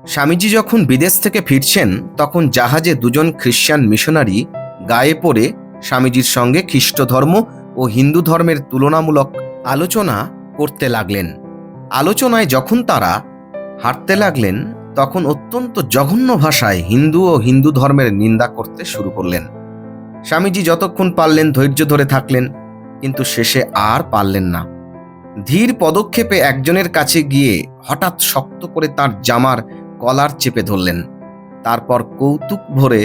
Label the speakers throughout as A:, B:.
A: স্বামীজি যখন বিদেশ থেকে ফিরছেন তখন জাহাজে দুজন খ্রিস্টান মিশনারি গায়ে পড়ে স্বামীজির সঙ্গে খ্রিস্ট ধর্ম ও হিন্দু ধর্মের তুলনামূলক আলোচনা করতে লাগলেন। আলোচনায় যখন তারা হাঁটতে লাগলেন তখন অত্যন্ত জঘন্য ভাষায় হিন্দু ও হিন্দু ধর্মের নিন্দা করতে শুরু করলেন। স্বামীজি যতক্ষণ পারলেন ধৈর্য ধরে থাকলেন, কিন্তু শেষে আর পারলেন না। ধীর পদক্ষেপে একজনের কাছে গিয়ে হঠাৎ শক্ত করে তার জামার কলার চেপে ধরলেন। তারপর কৌতুক ভরে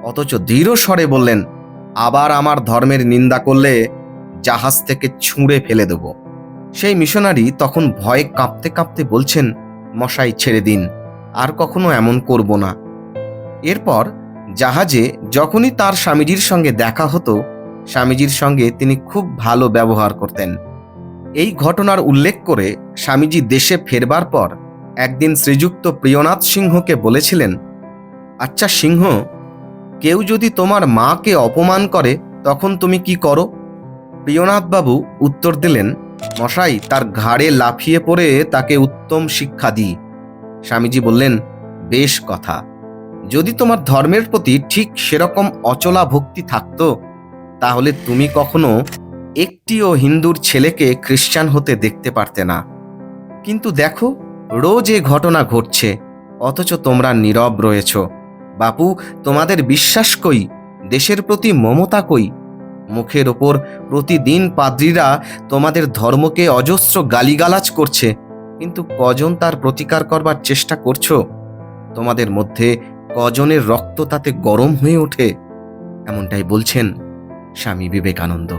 A: অথচ দৃঢ় স্বরে বললেন, আবার আমার ধর্মের নিন্দা করলে জাহাজ থেকে ছুঁড়ে ফেলে দেব। সেই মিশনারি তখন ভয়ে কাঁপতে কাঁপতে বলছেন, মশাই ছেড়ে দিন, আর কখনো এমন করব না। এরপর জাহাজে যখনই তার স্বামীজির সঙ্গে দেখা হতো, স্বামীজির সঙ্গে তিনি খুব ভালো ব্যবহার করতেন। এই ঘটনার উল্লেখ করে স্বামীজি দেশে ফেরবার পর একদিন শ্রীযুক্ত প্রিয়নাথ সিংহকে বলেছিলেন, আচ্ছা সিংহ, কেউ যদি তোমার মাকে অপমান করে তখন তুমি কি করো? প্রিয়নাথবাবু উত্তর দিলেন, মশাই, তার ঘাড়ে লাফিয়ে পড়ে তাকে উত্তম শিক্ষা দিই। স্বামীজি বললেন, বেশ কথা। যদি তোমার ধর্মের প্রতি ঠিক সেরকম অচলা ভক্তি থাকতো তাহলে তুমি কখনো একটিও হিন্দুর ছেলেকে খ্রিস্টান হতে দেখতে পারতে না। কিন্তু দেখো, রোজ এ ঘটনা ঘটছে, অথচ তোমরা নীরব রয়েছ। বাপু, তোমাদের বিশ্বাস কই? দেশের প্রতি মমতা কই? মুখের ওপর প্রতিদিন পাদ্রীরা তোমাদের ধর্মকে অজস্র গালিগালাজ করছে, কিন্তু কজন তার প্রতিকার করবার চেষ্টা করছো? তোমাদের মধ্যে কজনের রক্ত তাতে গরম হয়ে ওঠে? এমনটাই বলছেন স্বামী বিবেকানন্দ।